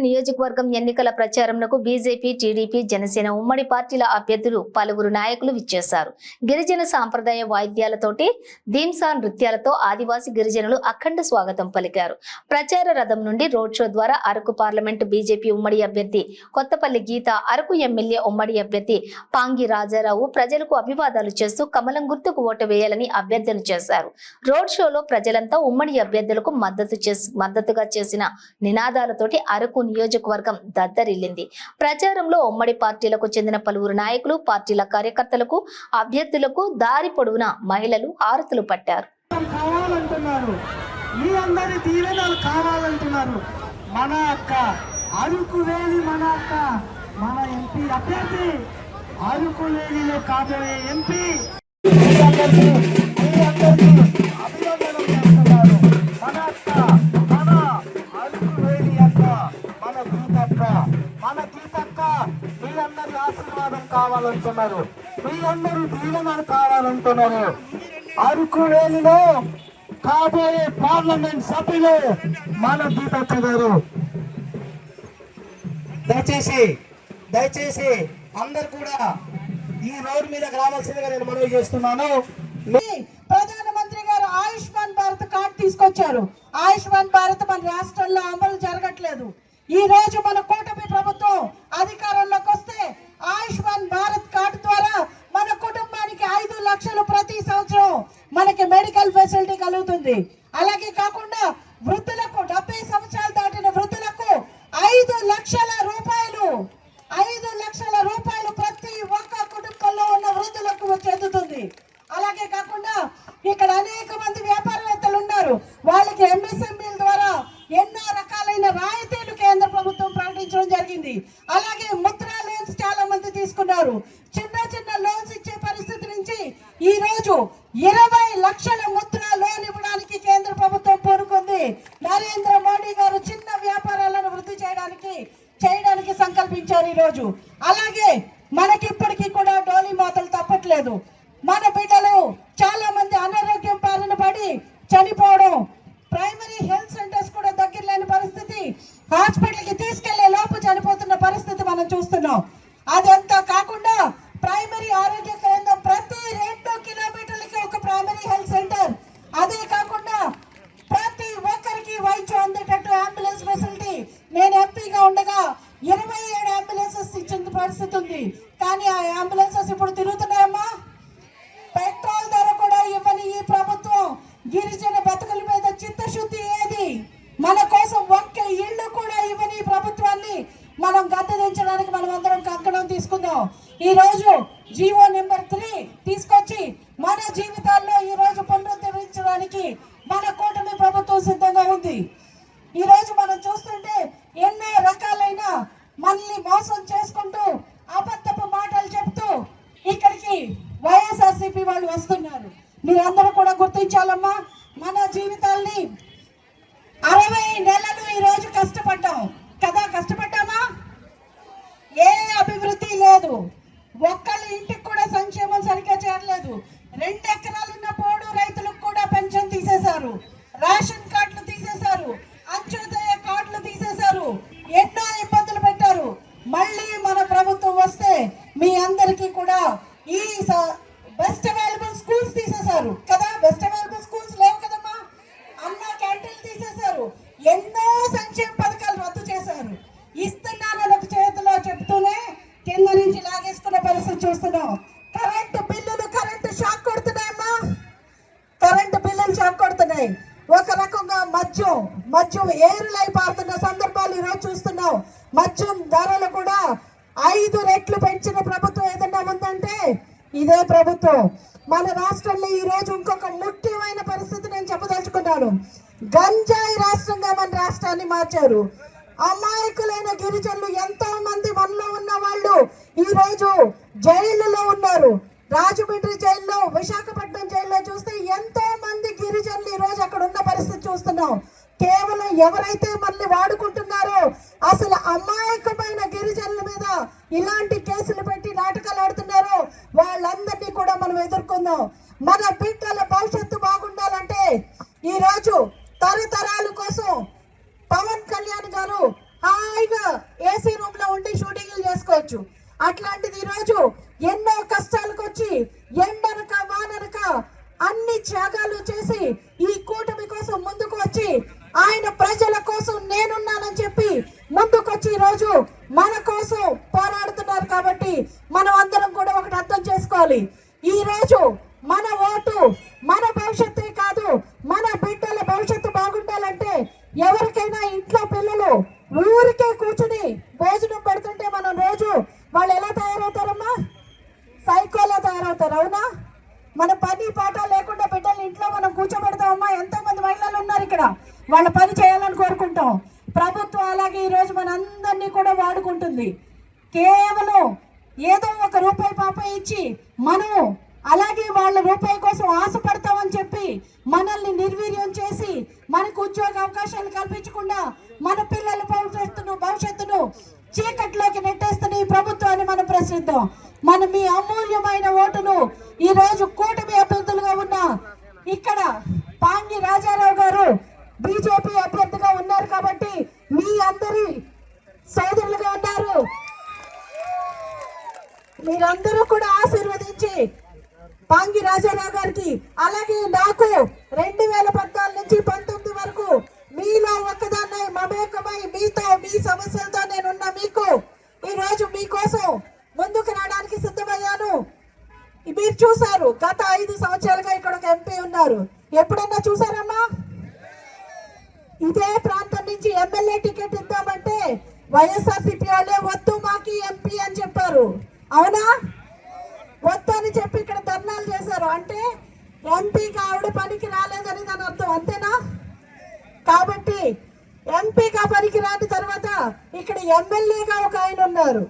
నియోజకవర్గం ఎన్నికల ప్రచారంకు BJP, TDP, Janasena ఉమ్మడి పార్టీల అభ్యర్థులు పలువురు నాయకులు విచ్చేశారు. గిరిజన సాంప్రదాయ వాయిద్యాలతోటి ధీంసా నృత్యాలతో ఆదివాసీ గిరిజనులు అఖండ స్వాగతం పలికారు. ప్రచార రథం నుండి రోడ్ షో ద్వారా అరకు పార్లమెంటు బీజేపీ ఉమ్మడి అభ్యర్థి కొత్తపల్లి గీత, అరకు ఎమ్మెల్యే ఉమ్మడి అభ్యర్థి పాంగి రాజారావు ప్రజలకు అభివాదాలు చేస్తూ కమలం గుర్తుకు ఓటు వేయాలని అభ్యర్థన చేశారు. రోడ్ షోలో ప్రజలంతా ఉమ్మడి అభ్యర్థులకు మద్దతుగా చేసిన నినాదాలతోటి అరకు నియోజకవర్గం దద్దరిల్లింది. ప్రచారంలో ఉమ్మడి పార్టీలకు చెందిన పలువురు నాయకులు, పార్టీల కార్యకర్తలకు, అభ్యర్థులకు దారి పొడవునా మహిళలు హారతులు పట్టారు. మన అక్క అరకు వేలి, మన అక్క మన ఎంపీ అభ్యర్థి అరకు వేలిలో కాబోయే ఎంపీ అభినందనలు చేస్తున్నారు. మన అక్క మన అరకు వేలి అక్క మన గీతక్క, మన గీతక్క మీ అందరి ఆశీర్వాదం కావాలంటున్నారు, మీ అందరి దీవెనలు కావాలంటున్నారు. అరకు వేలిలో కాబోయే పార్లమెంట్ సభ్యులు మన గీతక్క గారు. దయచేసి అందరు కూడా ఈ రోడ్ మీద రావాల్సిందిగా నేను మనవి చేస్తున్నాను. ప్రధానమంత్రి గారు ఆయుష్మాన్ భారత్ కార్డు తీసుకొచ్చారు. ఆయుష్మాన్ భారత్ మన రాష్ట్రంలో అమలు జరగట్లేదు. ఈ రోజు మన కూటమి ప్రభుత్వం అధికారంలోకి వస్తే ఆయుష్మాన్ భారత్ కార్డు ద్వారా మన కుటుంబానికి 5 లక్షలు ప్రతి సంవత్సరం మనకి మెడికల్ ఫెసిలిటీ కలుగుతుంది. అలాగే కాకుండా వృద్ధులకు 70 సంవత్సరాలు దాటిన వృద్ధులకు 5 లక్షల రూపాయలు ప్రతి ఒక్క కుటుంబంలో ఉన్న వృద్ధులకు చెందుతుంది. అలాగే కాకుండా ఇక్కడ అనేక మంది వ్యాపారవేత్తలు ఉన్నారు. వాళ్ళకి ఎంఎస్ఎంఈల ద్వారా ఎన్నో రకాలైన రాయితీలు కేంద్ర ప్రభుత్వం ప్రకటించడం జరిగింది. అలాగే ముద్రా లోన్స్ చాలా మంది తీసుకున్నారు. చిన్న లోన్స్ ఇచ్చే పరిస్థితి నుంచి ఈ రోజు 20 లక్షల ముద్రా లోన్ ఇవ్వడానికి కేంద్ర ప్రభుత్వం పూనుకుంది. నరేంద్ర మోడీ గారు చిన్న వ్యాపారాలను వృద్ధి చేయడానికి సంకల్పించారు ఈ రోజు. అలాగే మనకి ఇప్పటికీ కూడా డోలీ మాతలు తప్పట్లేదు. మన బిడ్డలు చాలా మంది అనారోగ్యం బారిన పడి చనిపోవడం, ప్రైమరీ హెల్త్ సెంటర్స్ కూడా దగ్గర లేని పరిస్థితి, హాస్పిటల్కి తీసుకెళ్లే లోపు చనిపోతున్న పరిస్థితి మనం చూస్తున్నాం. అదంతా కాకుండా ప్రైమరీ ఆరోగ్య కేంద్రం ప్రతి 2 కిలోమీటర్లకి ఒక ప్రైమరీ హెల్త్ సెంటర్, అదే కాకుండా ప్రతి ఒక్కరికి వైద్యం అందేటట్టు అంబులెన్స్ ఫెసిలిటీ. నేను ఎంపీగా ఉండగా 27 అంబులెన్సెస్ ఇచ్చిన పరిస్థితి ఉంది. కానీ ఆ అంబులెన్సెస్ ఇప్పుడు తిరుగుతున్నాయమ్మా. పెట్రోల్ ధర కూడా ఇవ్వని ఈ ప్రభుత్వం గిరిజన బతుకుల మీద చిత్తశుద్ధి ఏది? మన కోసం ఒక్క ఇళ్ళు కూడా ఇవ్వని ఈ ప్రభుత్వాన్ని మనం గద్దెదించడానికి మనం అందరం కంకణం తీసుకుందాం. ఈ రోజు జీవో నెంబర్ 3 తీసుకొచ్చి మన జీవితాల్లో ఈ రోజు పునరుద్ధరించడానికి మన కూటమి ప్రభుత్వం సిద్ధంగా ఉంది. ఈ రోజు మనం చూస్తుంటే ఎన్నో రకాలైన మనల్ని మోసం చేసుకుంటూ అబద్ధపు మాటలు చెప్తూ ఇక్కడికి వైఎస్ఆర్సీపీ వాళ్ళు వస్తున్నారు. మీరందరూ కూడా గుర్తించాలమ్మా. మన జీవితాల్ని 60 నెలలు ఈ రోజు కష్టపడ్డాం కదా. కష్టపడ్డామా? ఏ అభివృద్ధి లేదు. ఒక్కళ్ళ ఇంటికి కూడా సంక్షేమం సరిగ్గా చేరలేదు. 2 ఎకరాలు ఉన్న పోడు రైతులకు కూడా పెన్షన్ తీసేశారు. రేషన్ కార్డులు తీసేశారు. అంత్యోదయ కార్డులు తీసేశారు. ఎన్నో ఇబ్బందులు పెట్టారు. మళ్ళీ మన ప్రభుత్వం వస్తే మీ అందరికీ కూడా ఈ బెస్ట్ అవైలబుల్ స్కూల్స్ తీసేశారు కదా. బెస్ట్ అవైలబుల్ స్కూల్స్ లేవు కదమ్మా. అన్న క్యాంటీన్లు తీసేశారు. ఎన్నో సంక్షేమ పథకాలు రద్దు చేశారు. ఇస్తున్నానని ఒక చేతిలో చెప్తూనే కింద నుంచి లాగేసుకునే పరిస్థితి చూస్తున్నాం. కరెంటు షాక్ కొడుతున్నాయమ్మా. కరెంటు బిల్లులు షాక్ కొడుతున్నాయి. ఒక రకంగా మద్యం ఏరులై పారుతున్న సందర్భాలు ఈరోజు చూస్తున్నాం. మద్యం ధరలు కూడా 5 రెట్లు పెంచిన ప్రభుత్వం ఏదన్నా ఉందంటే ఇదే ప్రభుత్వం. మన రాష్ట్రంలో ఈ రోజు ఇంకొక ముఖ్యమైన పరిస్థితి నేను చెప్పదలుచుకున్నాను. గంజాయి రాష్ట్రంగా మన రాష్ట్రాన్ని మార్చారు. అమాయకులైన గిరిజనులు ఎంతో మంది మనలో ఉన్న వాళ్ళు ఈ రోజు జైలులో ఉన్నారు. రాజమండ్రి జైల్లో, విశాఖపట్నం జైల్లో చూస్తే ఎంతో మంది గిరిజనులు ఈ రోజు అక్కడ ఉన్న పరిస్థితి చూస్తున్నాం. కేవలం ఎవరైతే మనల్ని వాడుకుంటున్నారో, అసలు అమాయకమైన గిరిజనుల మీద ఇలాంటి కేసులు పెట్టి నాటకాలు ఆడుతున్నారో వాళ్ళందరినీ కూడా మనం ఎదుర్కొందాం. మన బిడ్డల భవిష్యత్తు బాగుండాలంటే ఈ రోజు తరతరాల కోసం పవన్ కళ్యాణ్ గారు హాయిగా అనుకోవచ్చు. అట్లాంటిది ఈరోజు ఎన్నో కష్టాలకు వచ్చి ఎండనక వాననక అన్ని త్యాగాలు చేసి ఈ కూటమి కోసం ముందుకు వచ్చి ఆయన ప్రజల కోసం నేనున్నానని చెప్పి ముందుకొచ్చి ఈరోజు మన కోసం పోరాడుతున్నారు. కాబట్టి మనం అందరం కూడా ఒకటి అర్థం చేసుకోవాలి. ఈ రోజు మన ఓటు మన భవిష్యత్తే కాదు, మన బిడ్డల భవిష్యత్తు బాగుండాలంటే ఎవరికైనా ఇంట్లో పిల్లలు ఊరికే కూర్చుని భోజనం పెడుతుంటే మనం రోజు వాళ్ళు ఎలా తయారవుతారమ్మా? సైకోలా తయారవుతారు. అవునా? మన పని పాట లేకుండా బిడ్డలు ఇంట్లో మనం కూర్చోబెడతామమ్మా. ఎంతో మంది మహిళలు ఉన్నారు ఇక్కడ, వాళ్ళ పని చేయాలని కోరుకుంటాం. ప్రభుత్వం అలాగే ఈరోజు మన అందరినీ కూడా వాడుకుంటుంది. కేవలం ఏదో ఒక రూపాయి పాపాయి ఇచ్చి మనం అలాగే వాళ్ళ రూపాయి కోసం ఆశపడతామని చెప్పి మనల్ని నిర్వీర్యం చేసి మనకు ఉద్యోగ అవకాశాలు కల్పించకుండా మన పిల్లల భవిష్యత్తును చీకట్లోకి నెట్టేస్తున్న ఈ ప్రభుత్వాన్ని మనం ప్రశ్నిద్దాం. మన మీ అమూల్యమైన ఓటును ఈ రోజు కూటమి అభ్యర్థులుగా ఉన్న ఇక్కడ పాంగి రాజారావు గారు బీజేపీ అభ్యర్థిగా ఉన్నారు కాబట్టి మీ అందరి సోదరులుగా ఉన్నారు. మీరందరూ కూడా ఆశీర్వదించి పాంగి రాజారావు గారికి అలాగే నాకు 2014 నుంచి 19 వరకు మీలో ఒక్కదాన్నై మమేకమై మీతో మీ సమస్యలతో నేనున్నా. మీకు ఈ రోజు మీకోసం ముందుకు రావడానికి సిద్ధమయ్యాను. మీరు చూసారు, గత 5 సంవత్సరాలుగా ఇక్కడ ఒక ఎంపీ ఉన్నారు. ఎప్పుడన్నా చూసారమ్మా? ఇదే ప్రాంతం నుంచి ఎమ్మెల్యే టికెట్ ఇద్దామంటే వైఎస్ఆర్సీపీ వాళ్ళే వద్దు మాకి ఎంపీ అని చెప్పారు. అవునా? వద్దు అని చెప్పి ఇక్కడ ధర్నాలు చేశారు. అంటే ఎంపీగా ఆవిడ పనికి రాలేదని దాని అర్థం, అంతేనా? కాబట్టి ఎంపీగా పనికి రాని తర్వాత ఇక్కడ ఎమ్మెల్యేగా ఒక ఆయన ఉన్నారు.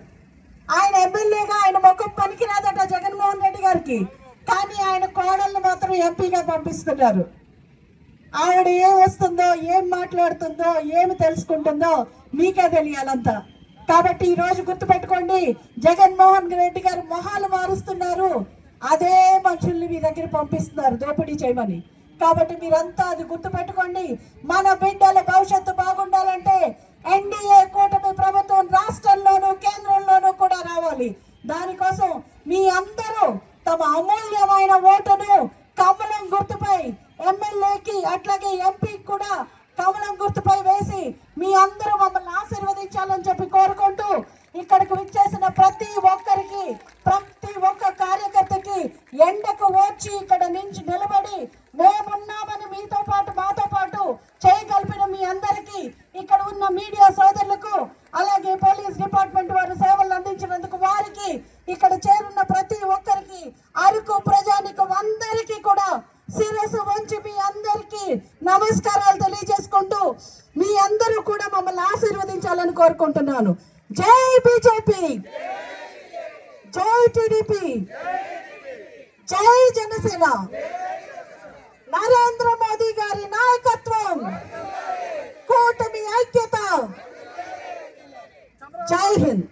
ఆయన ఎమ్మెల్యేగా ఆయన ముఖం పనికి రాదట జగన్మోహన్ రెడ్డి గారికి, కానీ ఆయన కోడళ్ళు మాత్రం ఎంపీగా పంపిస్తున్నారు. ఆవిడ ఏం వస్తుందో, ఏం మాట్లాడుతుందో, ఏమి తెలుసుకుంటుందో మీకే తెలియాలంతా. కాబట్టి ఈ రోజు గుర్తుపెట్టుకోండి, జగన్మోహన్ రెడ్డి గారు మొహాలు మారుస్తున్నారు, అదే మనుషుల్ని మీ దగ్గర పంపిస్తున్నారు దోపిడీ చేయమని. కాబట్టి మీరంతా అది గుర్తుపెట్టుకోండి. మన బిడ్డల భవిష్యత్తు బాగుండాలంటే ఎన్డీఏ కూటమి ప్రభుత్వం రాష్ట్రంలోనూ కేంద్రంలోనూ కూడా రావాలి. దానికోసం మీ అందరూ తమ అమూల్యమైన ఓటును కమలం గుర్తుపై ఎమ్మెల్యేకి అట్లాగే ఎంపీకి కూడా కమలం గుర్తుపై వేసి మీ అందరూ మమ్మల్ని ఆశీర్వదించాలని చెప్పి కోరుకుంటూ ఇక్కడికి విచ్చేసిన ప్రతి ఒక్కరికి, ప్రతి ఒక్క కార్యకర్తకి ఎండకు వచ్చి ఇక్కడ నుంచి నిలబడి మేమున్నామని మీతో పాటు మాతో పాటు చేయగలిపిన మీ అందరికీ, ఇక్కడ ఉన్న మీడియా సోదరులకు, అలాగే పోలీస్ డిపార్ట్మెంట్ వారు సేవలు అందించినందుకు వారికి, ఇక్కడ చేరున్న ప్రతి ఒక్కరికి, అరకు ప్రజానికం అందరికీ కూడా శిరస్సు వంచి మీ అందరికీ నమస్కారాలు తెలియజేసుకుంటూ మీ అందరూ కూడా మమ్మల్ని ఆశీర్వదించాలని కోరుకుంటున్నాను. జై బీజేపీ, జై టీడీపీ, జై జనసేన, నరేంద్ర మోదీ గారి నాయకత్వం, కూటమి ఐక్యత. జై హింద్.